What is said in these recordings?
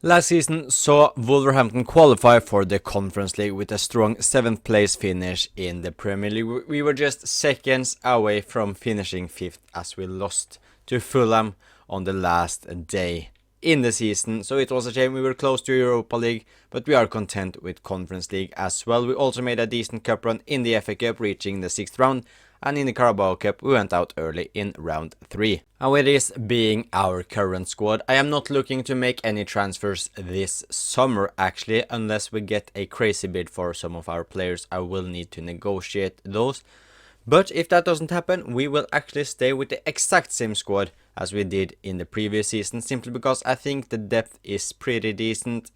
Last season saw Wolverhampton qualify for the Conference League with a strong 7th place finish in the Premier League. We were just seconds away from finishing 5th as we lost to Fulham on the last day in the season. So it was a shame we were close to Europa League, but we are content with Conference League as well. We also made a decent cup run in the FA Cup, reaching the 6th round. And in the Carabao Cup, we went out early in round 3. And with this being our current squad, I am not looking to make any transfers this summer actually, unless we get a crazy bid for some of our players. I will need to negotiate those. But if that doesn't happen, we will actually stay with the exact same squad as we did in the previous season, simply because I think the depth is pretty decent.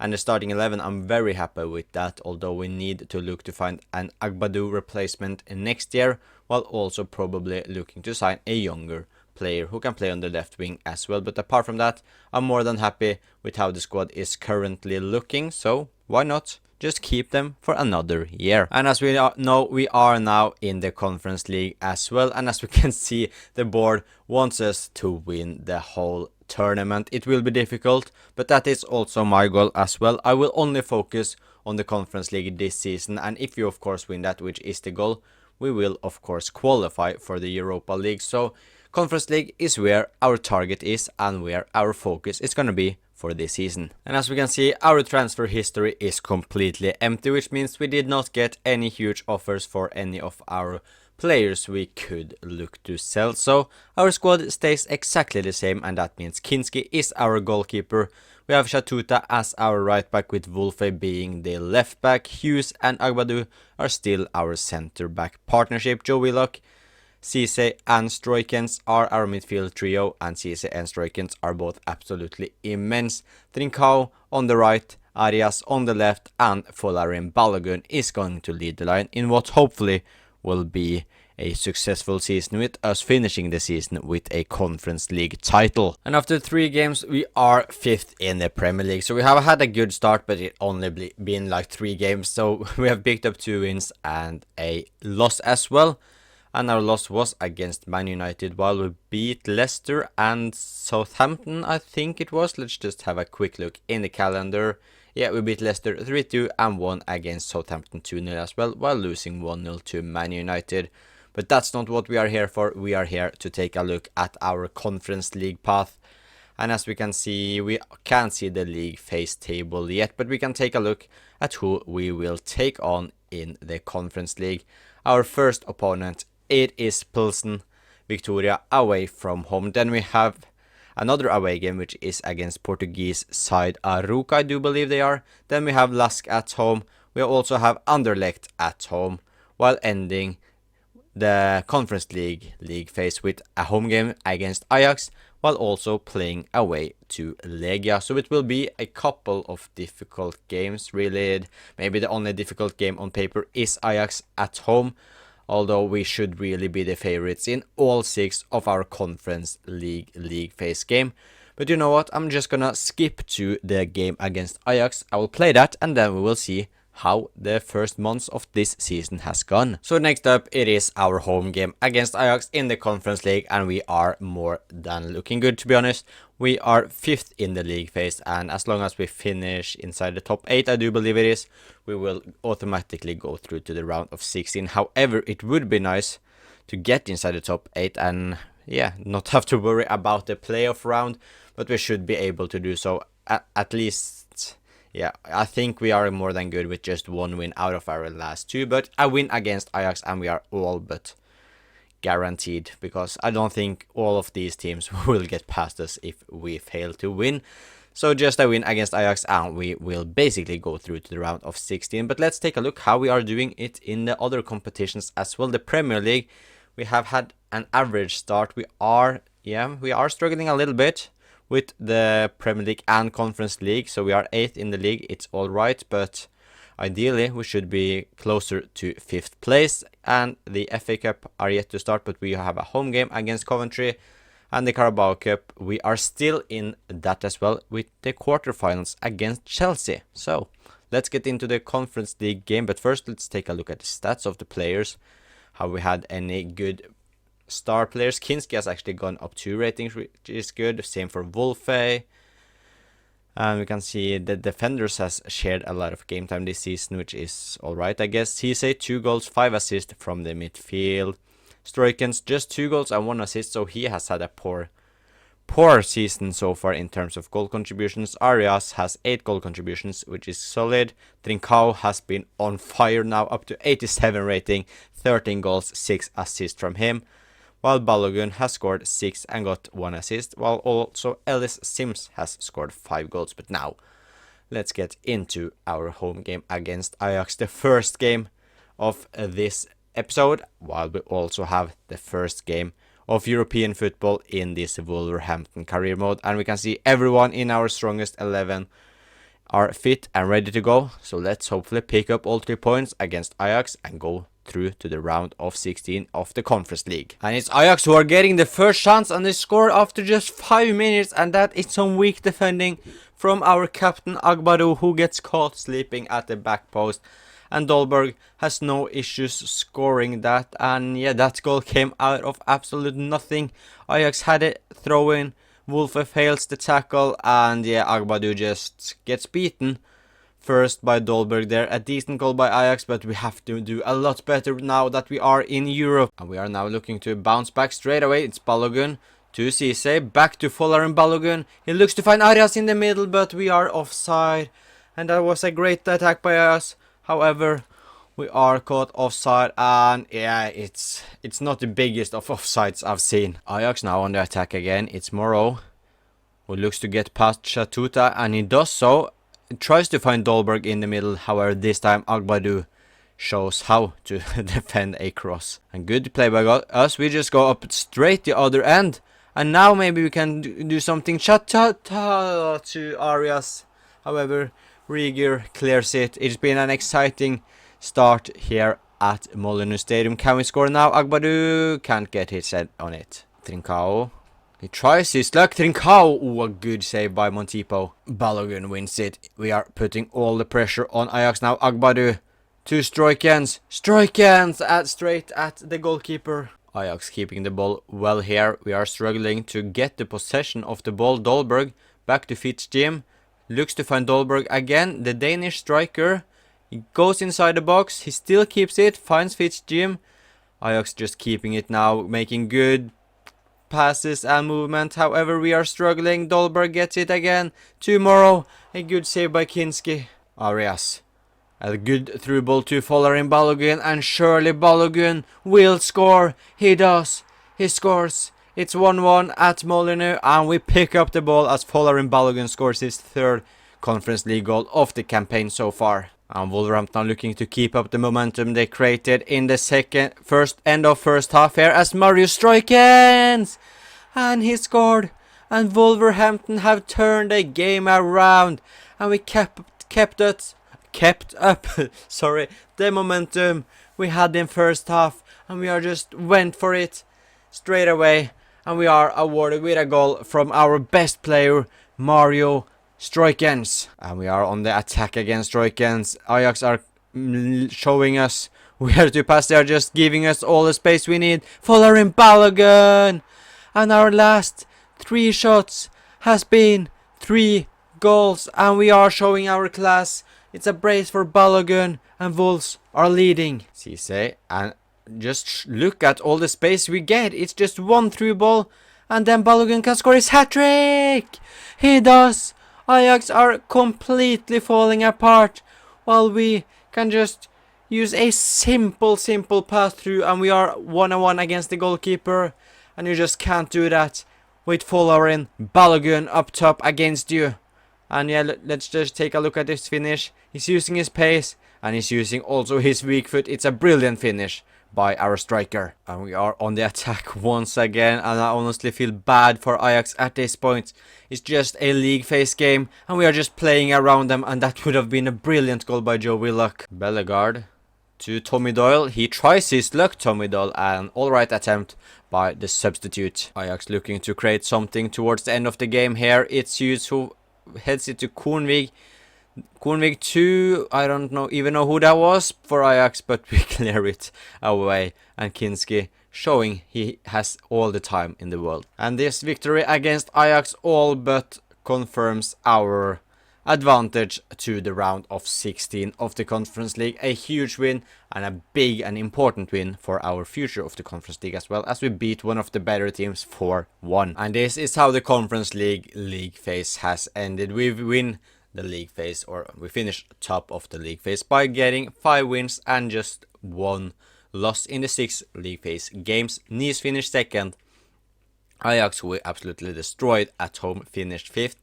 And the starting 11, I'm very happy with that, although we need to look to find an Agbadou replacement next year, while also probably looking to sign a younger player who can play on the left wing as well. But apart from that, I'm more than happy with how the squad is currently looking, so why not just keep them for another year? And as we know, we are now in the Conference League as well, and as we can see, the board wants us to win the whole tournament. It will be difficult, but that is also my goal as well. I will only focus on the Conference League this season, and if you of course win that, which is the goal, we will of course qualify for the Europa League. So Conference League is where our target is and where our focus is going to be for this season. And as we can see, our transfer history is completely empty, which means we did not get any huge offers for any of our players we could look to sell. So our squad stays exactly the same, and that means Kinski is our goalkeeper. We have Shatuta as our right back, with Wolfe being the left back. Hughes and Agbadou are still our centre back partnership. Joe Willock, Cisse and Stroikens are our midfield trio, and Cisse and Stroikens are both absolutely immense. Trincao on the right, Arias on the left, and Folarin Balogun is going to lead the line in what hopefully will be a successful season, with us finishing the season with a Conference League title. And after 3 games, we are 5th in the Premier League. So we have had a good start, but it only been like 3 games. So we have picked up 2 wins and a loss as well. And our loss was against Man United, while we beat Leicester and Southampton, I think it was. Let's just have a quick look in the calendar. Yeah, we beat Leicester 3-2 and won against Southampton 2-0 as well, while losing 1-0 to Man United. But that's not what we are here for. We are here to take a look at our Conference League path. And as we can see, we can't see the league phase table yet, but we can take a look at who we will take on in the Conference League. Our first opponent, it is Pilsen Victoria away from home. Then we have another away game, which is against Portuguese side Arouca, I do believe they are. Then we have Lask at home. We also have Anderlecht at home, while ending the Conference League phase with a home game against Ajax, while also playing away to Legia. So it will be a couple of difficult games, really. Maybe the only difficult game on paper is Ajax at home, although we should really be the favorites in all 6 of our Conference League phase game. But you know what, I'm just gonna skip to the game against Ajax. I will play that, and then we will see how the first months of this season has gone. So next up, it is our home game against Ajax in the Conference League, and we are more than looking good, to be honest. We are 5th in the league phase, and as long as we finish inside the top 8, I do believe it is, we will automatically go through to the round of 16. However, it would be nice to get inside the top 8 and yeah, not have to worry about the playoff round, but we should be able to do so at least. Yeah, I think we are more than good with just 1 win out of our last 2, but a win against Ajax and we are all but guaranteed, because I don't think all of these teams will get past us if we fail to win. So just a win against Ajax and we will basically go through to the round of 16. But let's take a look how we are doing it in the other competitions as well. The Premier League, we have had an average start. We are struggling a little bit with the Premier League and Conference League. So we are 8th in the league. It's all right, but ideally we should be closer to 5th place. And the FA Cup are yet to start, but we have a home game against Coventry. And the Carabao Cup, we are still in that as well, with the quarterfinals against Chelsea. So let's get into the Conference League game. But first, let's take a look at the stats of the players. Have we had any good star players? Kinski has actually gone up 2 ratings, which is good. Same for Wolfe. And we can see the defenders has shared a lot of game time this season, which is alright, I guess. He say 2 goals, 5 assists from the midfield. Stroikens just 2 goals and 1 assist, so he has had a poor season so far in terms of goal contributions. Arias has 8 goal contributions, which is solid. Trincao has been on fire now, up to 87 rating, 13 goals, 6 assists from him. While Balogun has scored 6 and got 1 assist, while also Ellis Sims has scored 5 goals. But now, let's get into our home game against Ajax, the first game of this episode, while we also have the first game of European football in this Wolverhampton career mode. And we can see everyone in our strongest 11 are fit and ready to go. So let's hopefully pick up all 3 points against Ajax and go through to the round of 16 of the Conference League. And it's Ajax who are getting the first chance, and they score after just 5 minutes, and that is some weak defending from our captain Agbadou, who gets caught sleeping at the back post. And Dolberg has no issues scoring that, and yeah, that goal came out of absolute nothing. Ajax had it throw in, Wolfe fails the tackle, and yeah, Agbadou just gets beaten first by Dolberg there. A decent goal by Ajax, but we have to do a lot better now that we are in Europe. And we are now looking to bounce back straight away. It's Balogun to Cisse, back to Folarin Balogun. He looks to find Arias in the middle, but we are offside. And that was a great attack by us. However, we are caught offside, and yeah, it's not the biggest of offsides I've seen. Ajax now on the attack again. It's Morrow, who looks to get past Chatuta, and he does so. He tries to find Dolberg in the middle. However, this time Agbadou shows how to defend a cross. And good play by us. We just go up straight the other end. And now maybe we can do something. Chatuta to Arias. However, Rieger clears it. It's been an exciting start here at Molineux Stadium. Can we score now? Agbadou can't get his head on it. Trincao. He tries his luck. Trincao. Oh, a good save by Montipo. Balogun wins it. We are putting all the pressure on Ajax now. Agbadou to Stroikens. Stroikens straight at the goalkeeper. Ajax keeping the ball well here. We are struggling to get the possession of the ball. Dolberg back to Fitzjim. Looks to find Dolberg again. The Danish striker. He goes inside the box. He still keeps it. Finds Fitzjim. Ajax just keeping it now. Making good passes and movement. However, we are struggling. Dolberg gets it again. Tomorrow. A good save by Kinski. Arias. A good through ball to Folarin Balogun. And surely Balogun will score. He does. He scores. It's 1-1 at Molineux, and we pick up the ball as Folarin Balogun scores his 3rd Conference League goal of the campaign so far. And Wolverhampton looking to keep up the momentum they created in the end of first half here as Marius Stroikens! And he scored, and Wolverhampton have turned the game around, and we kept up the momentum we had in first half, and we are just went for it straight away. And we are awarded with a goal from our best player, Mario Stroikens. And we are on the attack against Stroikens. Ajax are showing us where to pass. They are just giving us all the space we need. Folarin Balogun! And our last 3 shots has been 3 goals. And we are showing our class. It's a brace for Balogun, and Wolves are leading. Cisse, and just look at all the space we get. It's just 1 through ball, and then Balogun can score his hat-trick. He does. Ajax are completely falling apart, while we can just use a simple pass through, and we are 1-on-1 against the goalkeeper, and you just can't do that with Folarin Balogun up top against you. And yeah, let's just take a look at this finish. He's using his pace, and he's using also his weak foot. It's a brilliant finish by our striker. And we are on the attack once again, and I honestly feel bad for Ajax at this point. It's just a league phase game, and we are just playing around them, and that would have been a brilliant goal by Joe Willock. Bellegarde to Tommy Doyle. He tries his luck, Tommy Doyle, an alright attempt by the substitute. Ajax looking to create something towards the end of the game here. It's Hughes who heads it to Kornvig. Kornvig 2, I don't even know who that was for Ajax, but we clear it away. And Kinski showing he has all the time in the world. And this victory against Ajax all but confirms our advantage to the round of 16 of the Conference League. A huge win and a big and important win for our future of the Conference League, as well as we beat one of the better teams 4-1. And this is how the Conference League phase has ended. We win the league phase, or we finished top of the league phase by getting 5 wins and just 1 loss in the 6 league phase games. Nice finished second. Ajax, who we absolutely destroyed at home, finished 5th.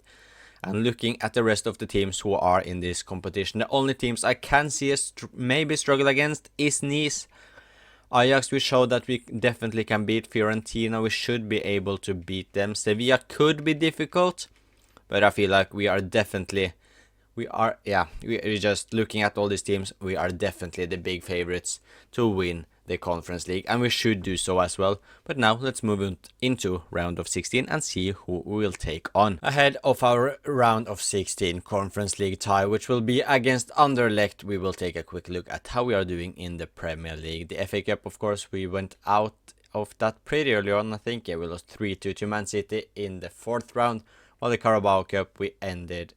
And looking at the rest of the teams who are in this competition, the only teams I can see us maybe struggle against is Nice. Ajax, we showed that we definitely can beat Fiorentina. We should be able to beat them. Sevilla could be difficult, but I feel like we're just looking at all these teams, we are definitely the big favorites to win the Conference League, and we should do so as well. But now let's move into round of 16 and see who we will take on. Ahead of our round of 16 Conference League tie, which will be against Anderlecht, we will take a quick look at how we are doing in the Premier League. The FA Cup, of course, we went out of that pretty early on. I think we lost 3-2 to Man City in the 4th round, while the Carabao Cup we ended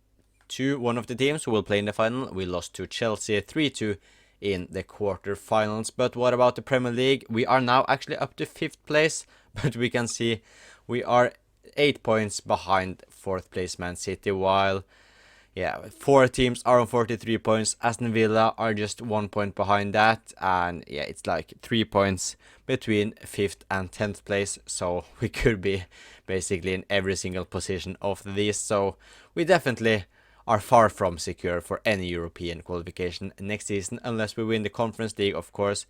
to one of the teams who will play in the final. We lost to Chelsea 3-2 in the quarterfinals. But what about the Premier League? We are now actually up to 5th place, but we can see we are 8 points behind 4th place Man City, while 4 teams are on 43 points. Aston Villa are just 1 point behind that, and it's like 3 points between 5th and 10th place, so we could be basically in every single position of these. So we definitely are far from secure for any European qualification next season, unless we win the Conference League, of course.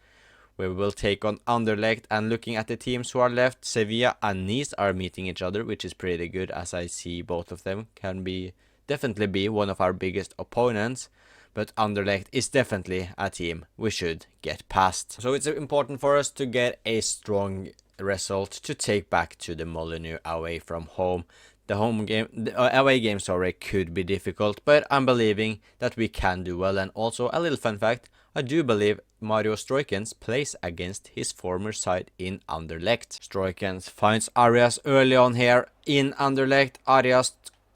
We will take on Anderlecht, and looking at the teams who are left, Sevilla and Nice are meeting each other, which is pretty good, as I see both of them can definitely be one of our biggest opponents. But Anderlecht is definitely a team we should get past. So it's important for us to get a strong result to take back to the Molineux away from home. The away game, could be difficult, but I'm believing that we can do well. And also a little fun fact, I do believe Mario Stroikens plays against his former side in Anderlecht. Stroikens finds Arias early on here in Anderlecht. Arias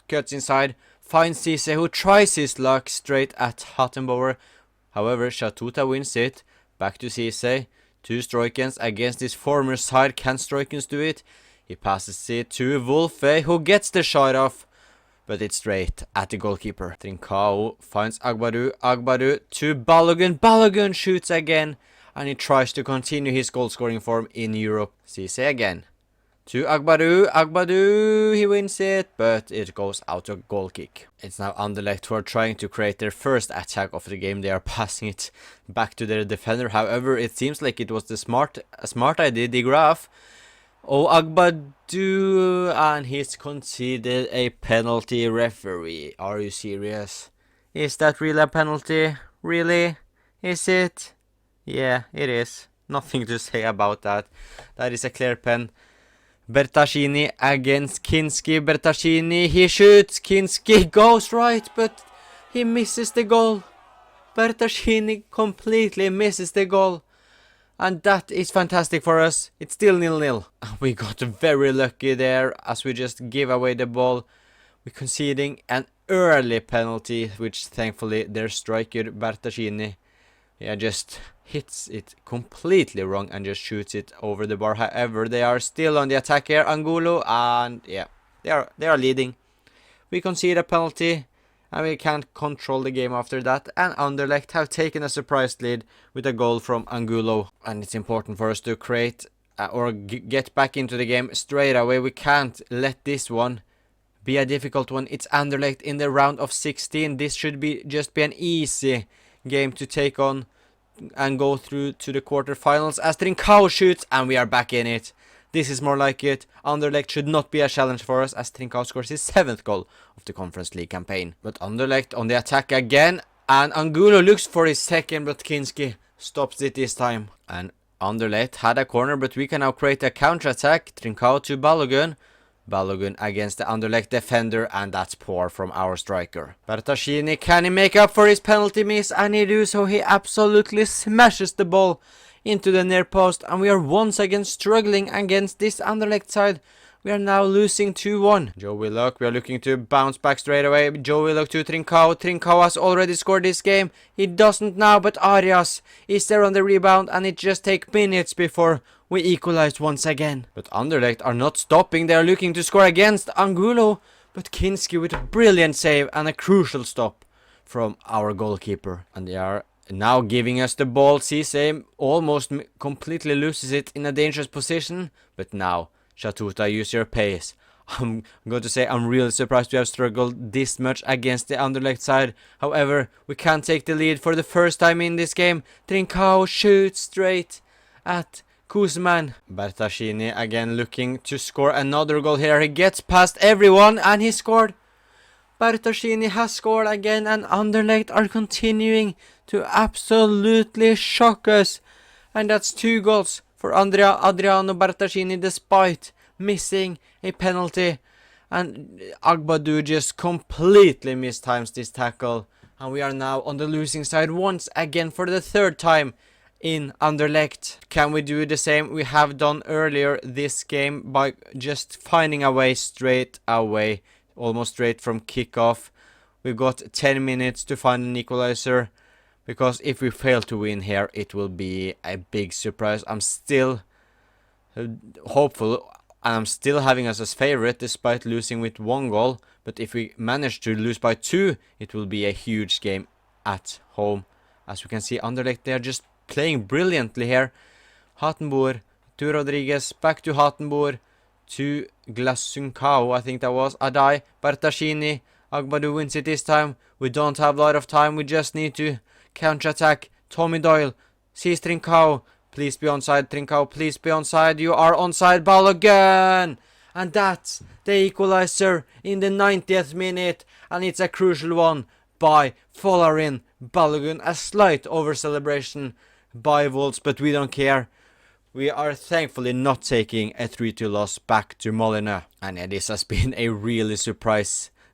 cuts inside, finds Cisse, who tries his luck straight at Hattenbauer. However, Shatuta wins it. Back to Cisse, to Stroikens against his former side. Can Stroikens do it? He passes it to Wolfe, who gets the shot off, but it's straight at the goalkeeper. Trincao finds Agbaru to Balogun. Balogun shoots again, and he tries to continue his goal scoring form in Europe. Cisse again to Agbaru, he wins it, but it goes out of goal kick. It's now Anderlecht who are trying to create their first attack of the game. They are passing it back to their defender. However, it seems like it was a smart idea, De Graaf. Agbadu, and he's conceded a penalty. Referee, are you serious? Is that really a penalty? Really? Is it? Yeah, it is. Nothing to say about that. That is a clear pen. Bertaccini against Kinski. Bertaccini, he shoots. Kinski goes right, but he misses the goal. Bertaccini completely misses the goal. And that is fantastic for us. It's still 0-0. We got very lucky there as we just give away the ball. We're conceding an early penalty, which thankfully their striker Bertaccini just hits it completely wrong and just shoots it over the bar. However, they are still on the attack here, Angulo, and they are leading. We concede a penalty, and we can't control the game after that. And Anderlecht have taken a surprise lead with a goal from Angulo. And it's important for us to create or get back into the game straight away. We can't let this one be a difficult one. It's Anderlecht in the round of 16. This should just be an easy game to take on and go through to the quarterfinals. As Trincao shoots, and we are back in it. This is more like it. Anderlecht should not be a challenge for us, as Trincao scores his 7th goal of the Conference League campaign. But Anderlecht on the attack again, and Angulo looks for his 2nd, but Kinski stops it this time. And Anderlecht had a corner, but we can now create a counter-attack. Trincao to Balogun. Balogun against the Anderlecht defender, and that's poor from our striker. Bertaccini, can he make up for his penalty miss? And he do so. He absolutely smashes the ball into the near post, and we are once again struggling against this Anderlecht side. We are now losing 2-1. Joe Willock, we are looking to bounce back straight away. Joe Willock to Trincao. Trincao has already scored this game. He doesn't now, but Arias is there on the rebound, and it just takes minutes before we equalized once again. But Anderlecht are not stopping. They are looking to score against Angulo, but Kinski with a brilliant save and a crucial stop from our goalkeeper. And they are now giving us the ball. Cisse almost completely loses it in a dangerous position, but now Shatuta, use your pace. I'm going to say I'm really surprised we have struggled this much against the Anderlecht side. However, we can take the lead for the first time in this game. Trincao shoots straight at Kuzman. Bertaschini again looking to score another goal here. He gets past everyone and he scored. Bertaschini has scored again, and Anderlecht are continuing to absolutely shock us. And that's 2 goals for Adriano Bertaschini despite missing a penalty. And Agbadou just completely mistimes this tackle. And we are now on the losing side once again for the 3rd time in Anderlecht. Can we do the same we have done earlier this game by just finding a way straight away, almost straight from kickoff? We've got 10 minutes to find an equalizer, because if we fail to win here, it will be a big surprise. I'm still hopeful, and I'm still having us as favorite despite losing with 1 goal. But if we manage to lose by 2, it will be a huge game at home. As we can see, Anderlecht, they are just playing brilliantly here. Hattenboer to Rodriguez, back to Hattenboer, to Glasunkao, I think that was. Adai, Bertaschini, Agbadou wins it this time. We don't have a lot of time, we just need to counter-attack. Tommy Doyle sees Trincao. Please be onside, Trincao, please be onside. You are onside, Balogun! And that's the equalizer in the 90th minute. And it's a crucial one by Folarin Balogun. A slight over-celebration by Wolves, but we don't care. We are thankfully not taking a 3-2 loss back to Molyneux. And yeah, this has been a really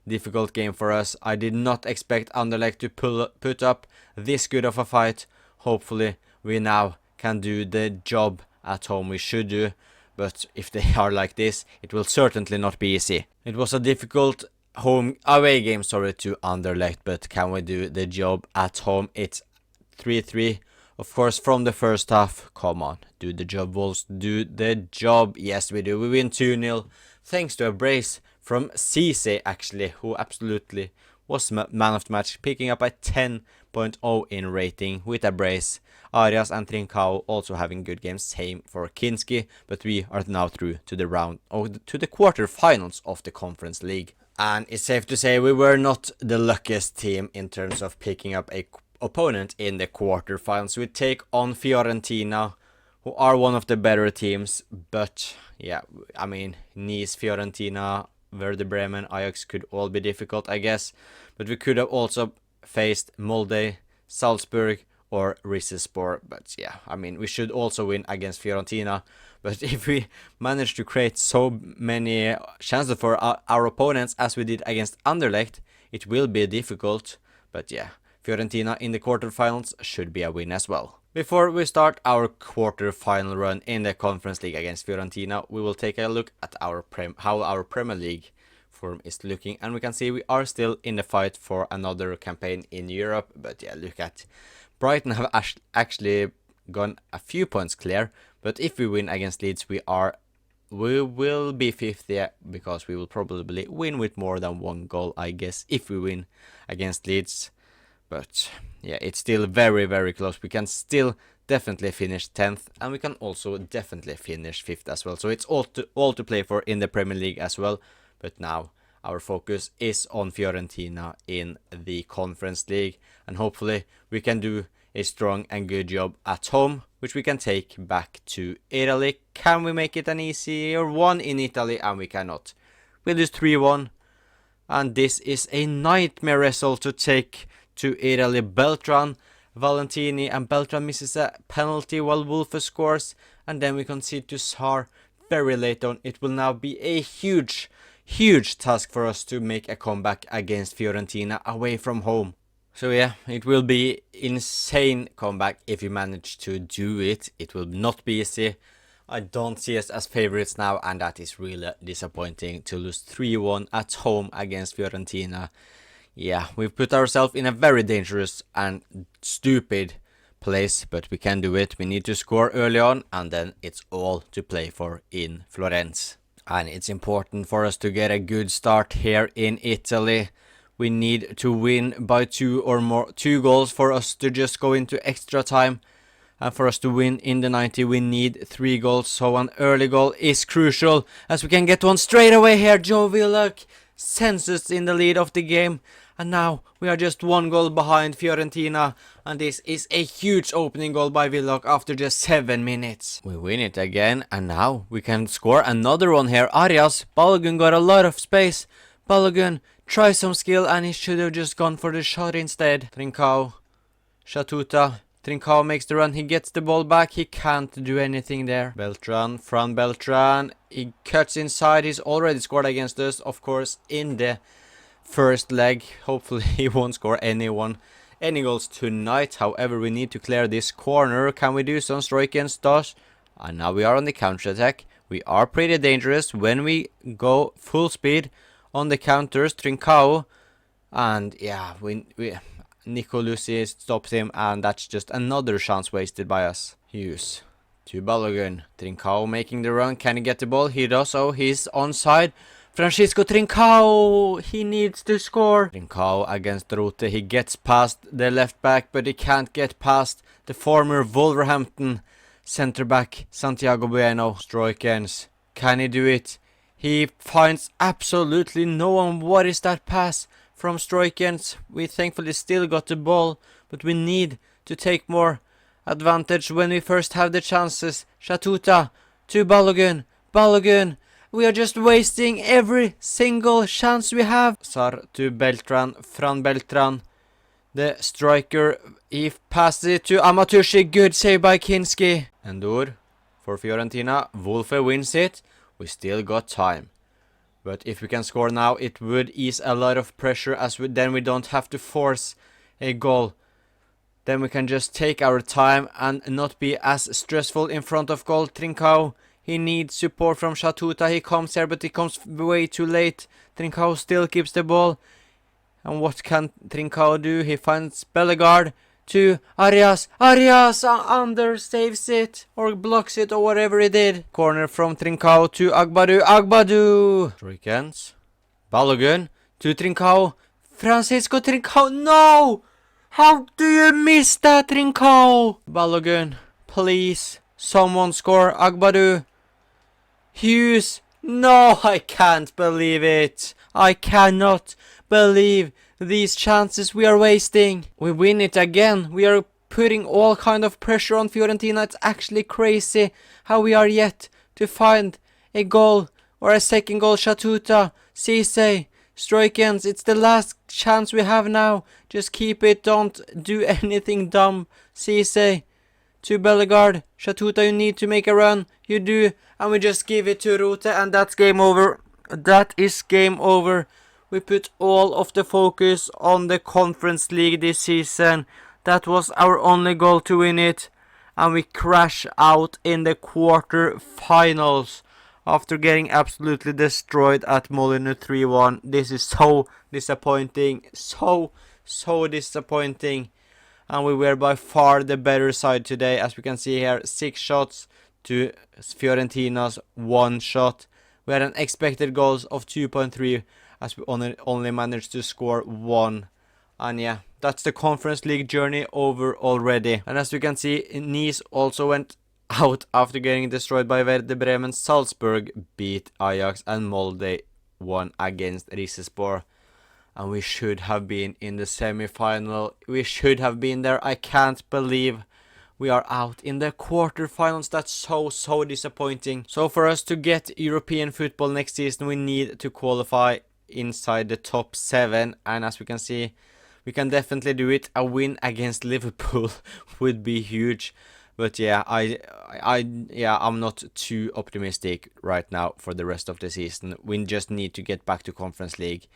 difficult game for us. I did not expect Anderlecht to put up this good of a fight. Hopefully we now can do the job at home we should do. But if they are like this, it will certainly not be easy. It was a difficult away game, to Anderlecht, but can we do the job at home? It's 3-3. Of course, from the first half. Come on, do the job, Wolves, do the job. Yes, we do. We win 2-0 thanks to a brace from Cisse, actually, who absolutely was man of the match, picking up a 10.0 in rating with a brace. Arias and Trincao also having good games, same for Kinski, but we are now through to the quarterfinals of the Conference League. And it's safe to say we were not the luckiest team in terms of picking up a opponent in the quarterfinals. We take on Fiorentina, who are one of the better teams, but yeah, I mean, Nice, Fiorentina, Werder Bremen, Ajax could all be difficult, I guess, but we could have also faced Molde, Salzburg, or Rizespor. But yeah, I mean, we should also win against Fiorentina. But if we manage to create so many chances for our opponents as we did against Anderlecht, it will be difficult. But yeah, Fiorentina in the quarterfinals should be a win as well. Before we start our quarterfinal run in the Conference League against Fiorentina, we will take a look at how our Premier League form is looking, and we can see we are still in the fight for another campaign in Europe. But yeah, look at Brighton have actually gone a few points clear, but if we win against Leeds, we will be 5th, yeah, because we will probably win with more than 1 goal, I guess, if we win against Leeds. But yeah, it's still very, very close. We can still definitely finish 10th, and we can also definitely finish 5th as well. So it's all to play for in the Premier League as well. But now our focus is on Fiorentina in the Conference League, and hopefully we can do a strong and good job at home, which we can take back to Italy. Can we make it an easier one in Italy? And we cannot. We lose 3-1, and this is a nightmare result to take to Italy. Beltran, Valentini, and Beltran misses a penalty while Wolfe scores, and then we concede to Sarr very late on. It will now be a huge task for us to make a comeback against Fiorentina away from home. So yeah, it will be insane comeback if we manage to do it. It will not be easy. I don't see us as favorites now, and that is really disappointing to lose 3-1 at home against Fiorentina. Yeah, we've put ourselves in a very dangerous and stupid place, but we can do it. We need to score early on, and then it's all to play for in Florence. And it's important for us to get a good start here in Italy. We need to win by 2 goals for us to just go into extra time. And for us to win in the 90, we need 3 goals. So an early goal is crucial, as we can get one straight away here. Joe Willock sends us in the lead of the game. And now we are just 1 goal behind Fiorentina. And this is a huge opening goal by Willock after just 7 minutes. We win it again, and now we can score another one here. Arias, Balogun got a lot of space. Balogun tries some skill, and he should have just gone for the shot instead. Trincao, Shatuta. Trincao makes the run, he gets the ball back, he can't do anything there. Beltran, Fran Beltran, he cuts inside, he's already scored against us, of course, in the first leg. Hopefully he won't score any goals tonight. However, we need to clear this corner. Can we do some strike and stuff? And now we are on the counter attack. We are pretty dangerous when we go full speed on the counters. Trincao, and yeah, Nico Lucy stops him, and that's just another chance wasted by us. Hughes to Balogun. Trincao making the run. Can he get the ball? He does so. He's onside. Francisco Trincao, he needs to score. Trincao against Rote. He gets past the left back, but he can't get past the former Wolverhampton centre back Santiago Bueno. Stroikens. Can he do it? He finds absolutely no one. What is that pass from Stroikens? We thankfully still got the ball, but we need to take more advantage when we first have the chances. Shatuta to Balogun. Balogun. We are just wasting every single chance we have. Sar to Beltran. Fran Beltran. The striker. He passes it to Amatushi. Good save by Kinski. Endur for Fiorentina. Wolfe wins it. We still got time. But if we can score now, it would ease a lot of pressure, as then we don't have to force a goal. Then we can just take our time and not be as stressful in front of goal. Trincao, he needs support from Shatuta. He comes here, but he comes way too late. Trincao still keeps the ball. And what can Trincao do? He finds Bellegarde to Arias. Arias under saves it or blocks it or whatever he did. Corner from Trincao to Agbadu. Agbadu. Stroikens. Balogun to Trincao. Francisco Trincao. No! How do you miss that, Trincao? Balogun. Please. Someone score. Agbadu. Hughes. No, I can't believe it. I cannot believe these chances we are wasting. We win it again. We are putting all kind of pressure on Fiorentina. It's actually crazy how we are yet to find a goal or a second goal. Shatuta, Cisse, Stroikens. It's the last chance we have now. Just keep it. Don't do anything dumb. Cisse to Bellegarde. Shatuta, you need to make a run. You do. And we just give it to Rote, and that's game over. That is game over. We put all of the focus on the Conference League this season. That was our only goal to win it. And we crash out in the quarter-finals after getting absolutely destroyed at Molyneux 3-1. This is so disappointing. So disappointing. And we were by far the better side today. As we can see here, 6 shots to Fiorentina's 1 shot. We had an expected goals of 2.3. As we only managed to score 1. And yeah, that's the Conference League journey over already. And as you can see, Nice also went out after getting destroyed by Werder Bremen. Salzburg beat Ajax, and Molde won against Rizespor. And we should have been in the semi-final. We should have been there. I can't believe we are out in the quarterfinals. That's so disappointing. So for us to get European football next season, we need to qualify inside the top 7, and as we can see, we can definitely do it. A win against Liverpool would be huge, but yeah, I'm not too optimistic right now for the rest of the season. We just need to get back to Conference League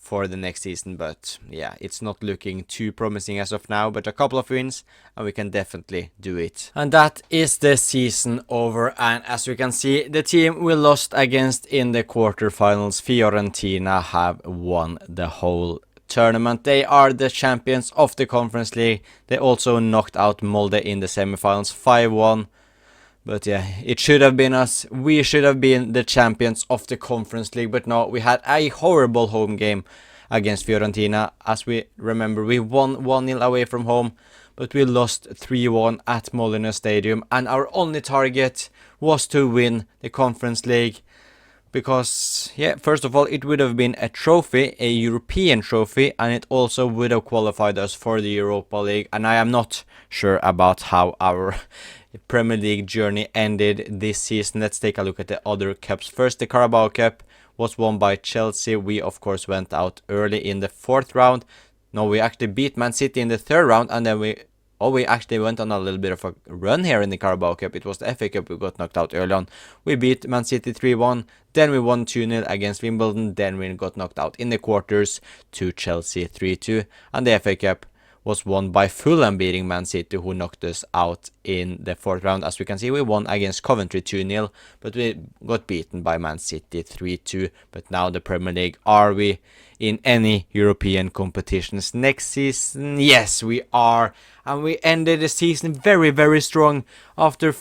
for the next season, but yeah, it's not looking too promising as of now, but a couple of wins and we can definitely do it. And that is the season over, and as we can see, the team we lost against in the quarterfinals, Fiorentina, have won the whole tournament. They are the champions of the Conference League. They also knocked out Molde in the semifinals 5-1. But yeah, it should have been us. We should have been the champions of the Conference League. But no, we had a horrible home game against Fiorentina. As we remember, we won 1-0 away from home, but we lost 3-1 at Molineux Stadium. And our only target was to win the Conference League. Because, yeah, first of all, it would have been a trophy, a European trophy, and it also would have qualified us for the Europa League. And I am not sure about how our Premier League journey ended this season. Let's take a look at the other cups. First, the Carabao Cup was won by Chelsea. We, of course, went out early in the 4th round. No, we actually beat Man City in the 3rd round, and then we actually went on a little bit of a run here in the Carabao Cup. It was the FA Cup we got knocked out early on. We beat Man City 3-1, then we won 2-0 against Wimbledon, then we got knocked out in the quarters to Chelsea 3-2, and the FA Cup was won by Fulham beating Man City, who knocked us out in the 4th round. As we can see, we won against Coventry 2-0, but we got beaten by Man City 3-2. But now the Premier League, are we in any European competitions next season? Yes, we are. And we ended the season very, very strong after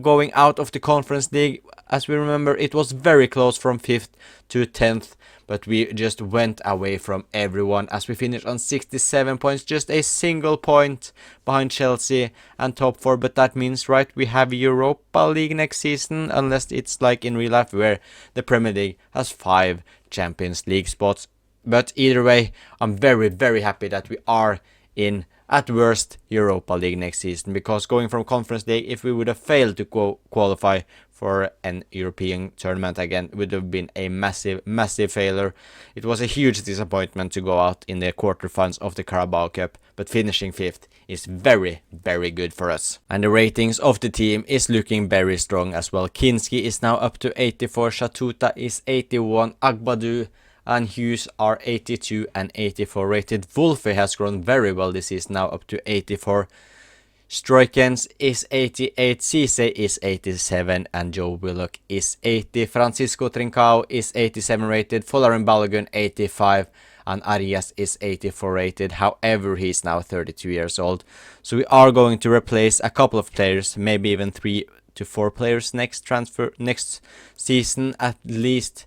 going out of the Conference League. As we remember, it was very close from 5th to 10th. But we just went away from everyone as we finished on 67 points, just a single point behind Chelsea and top 4. But that means, right, we have Europa League next season, unless it's like in real life where the Premier League has 5 Champions League spots. But either way, I'm very, very happy that we are in, at worst, Europa League next season, because going from Conference League, if we would have failed to qualify for an European tournament again, would have been a massive, massive failure. It was a huge disappointment to go out in the quarterfinals of the Carabao Cup, but finishing 5th is very, very good for us. And the ratings of the team is looking very strong as well. Kinski is now up to 84, Shatuta is 81, Agbadu and Hughes are 82 and 84 rated. Wolfe has grown very well this season, now up to 84. Stroikens is 88, Cisse is 87, and Joe Willock is 80. Francisco Trincao is 87 rated, Folarin Balogun 85, and Arias is 84 rated. However, he's now 32 years old. So we are going to replace a couple of players, maybe even 3 to 4 players next season at least.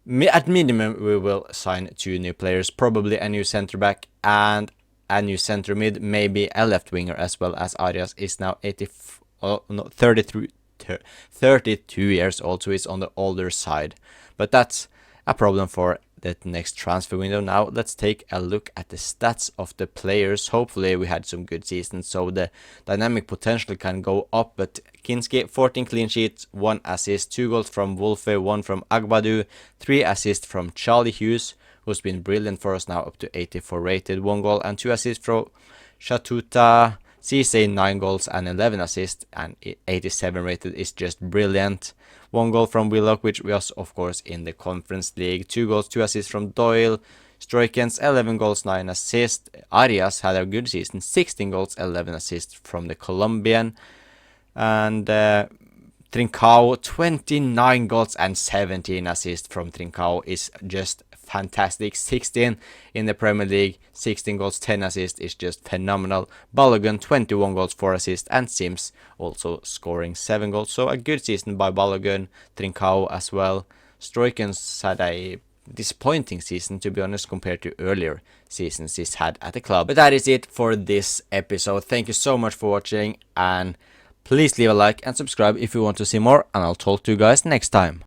At minimum, we will sign 2 new players, probably a new centre back and a new centre mid, maybe a left winger as well, as Arias is now 32 years old, so he's on the older side. But that's a problem for the next transfer window. Now let's take a look at the stats of the players. Hopefully we had some good seasons, so the dynamic potential can go up. But Kinski, 14 clean sheets, 1 assist, 2 goals from Wolfe, 1 from Agbadu, 3 assists from Charlie Hughes, who's been brilliant for us, now up to 84 rated, 1 goal and 2 assists from Shatuta. Cisse, 9 goals and 11 assists, and 87 rated is just brilliant. 1 goal from Willock, which was of course in the Conference League. 2 goals, 2 assists from Doyle. Stroikens, 11 goals, 9 assists. Arias had a good season, 16 goals, 11 assists from the Colombian. And Trincao, 29 goals and 17 assists from Trincao is just fantastic. 16 in the Premier League, 16 goals, 10 assists is just phenomenal. Balogun, 21 goals, 4 assists, and Sims also scoring 7 goals. So a good season by Balogun, Trincao as well. Stroikens had a disappointing season, to be honest, compared to earlier seasons he's had at the club. But that is it for this episode. Thank you so much for watching, and please leave a like and subscribe if you want to see more, and I'll talk to you guys next time.